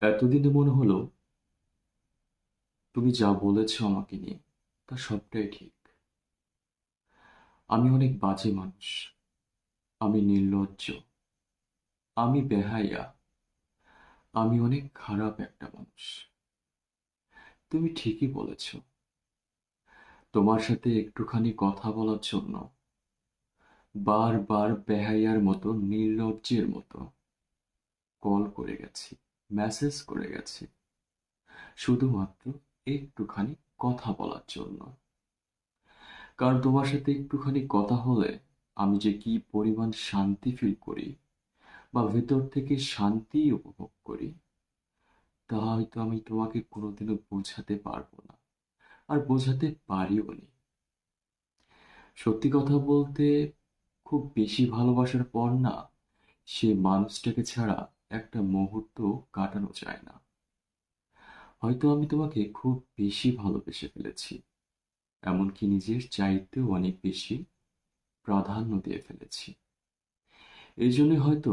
এতদিনে মনে হলো তুমি যা বলেছ আমাকে নিয়ে তা সবটাই ঠিক। আমি অনেক বাজে মানুষ, আমি নির্লজ্জ, আমি বেহায়া, আমি অনেক খারাপ একটা মানুষ। তুমি ঠিকই বলেছ। তোমার সাথে একটুখানি কথা বলার জন্য বারবার বেহাইয়ার মতো, নির্লজ্জের মতো কল করে গেছি, মেসেজ করে গেছি, শুধুমাত্র একটুখানি কথা বলার জন্য। কারণ তোমার সাথে একটুখানি কথা হলে আমি যে কি পরিমাণ শান্তি ফিল করি বা ভেতর থেকে শান্তি উপভোগ করি, তা হয়তো আমি তোমাকে কোনোদিনও বোঝাতে পারবো না, আর বোঝাতে পারিও নি। সত্যি কথা বলতে, খুব বেশি ভালোবাসার পর না, সে মানুষটাকে ছাড়া একটা মুহূর্ত কাটানো যায় না। হয়তো আমি তোমাকে খুব বেশি ভালোবেসে ফেলেছি, এমনকি নিজের চাইতেও অনেক বেশি প্রাধান্য দিয়ে ফেলেছি। এই জন্য হয়তো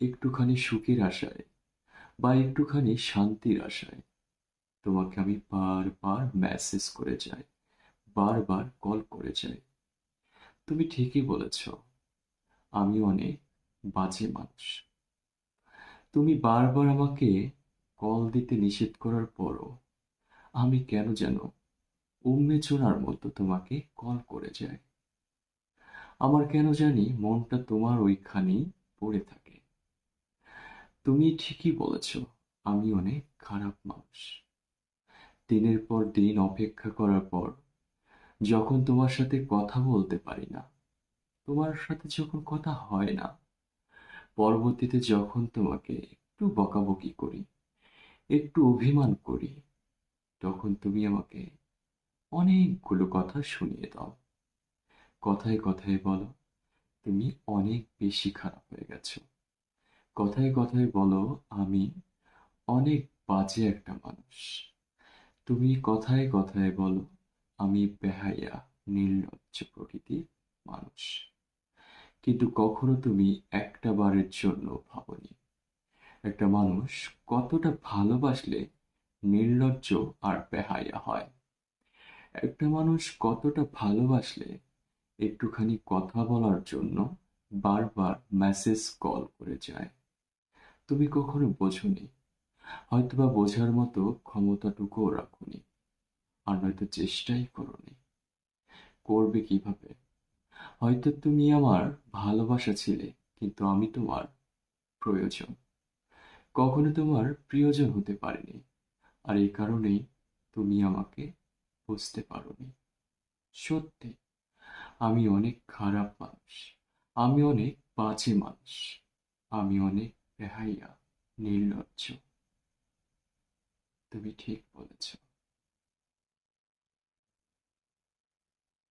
একটুখানি সুখের আশায় বা একটুখানি শান্তির আশায় তোমাকে আমি বারবার মেসেজ করে যাই, বারবার কল করে যাই। তুমি ঠিকই বলেছ, আমি অনেক বাজে মানুষ। তুমি বারবার আমাকে কল দিতে নিষেধ করার পরও আমি কেন যেন উন্মেচনার মতো তোমাকে কল করে যাই। আমার কেন জানি মনটা তোমার ওইখানেই পড়ে থাকে। তুমি ঠিকই বলেছ, আমি অনেক খারাপ মানুষ। দিনের পর দিন অপেক্ষা করার পর যখন তোমার সাথে কথা বলতে পারি না, তোমার সাথে যখন কথা হয় না, পরবর্তীতে যখন তোমাকে একটু বকাবকি করি, একটু অভিমান করি, তখন তুমি আমাকে অনেকগুলো কথা শুনিয়ে দাও। কথায় কথায় বলো তুমি অনেক বেশি খারাপ হয়ে গেছো। কথায় কথায় বলো আমি অনেক বাজে একটা মানুষ। তুমি কথায় কথায় বলো আমি বেহায়া, নির্লজ্জ প্রকৃতির মানুষ। কিন্তু কখনো তুমি একটা বারের জন্য ভাবনি একটা মানুষ কতটা ভালোবাসলে নির্লজ্জ আর বেহায়া হয়। একটা মানুষ কতটা ভালোবাসলে একটুখানি কথা বলার জন্য বারবার মেসেজ কল করে যায়। তুমি কখনো বোঝোনি, হয়তোবা বোঝার মতো ক্ষমতাটুকুও রাখোনি, আর নয়তো চেষ্টাই করোনি। করবে কিভাবে? হয়তো তুমি আমার ভালোবাসা ছিলে, কিন্তু আমি তোমার প্রয়োজন। কখনো তোমার প্রিয়জন হতে পারিনি, আর এই কারণেই তুমি আমাকে বুঝতে পারোনি। সত্যি, আমি অনেক খারাপ মানুষ, আমি অনেক বাজে মানুষ, আমি অনেক বেহাইয়া, নির্লজ্জ। তুমি ঠিক বলেছ।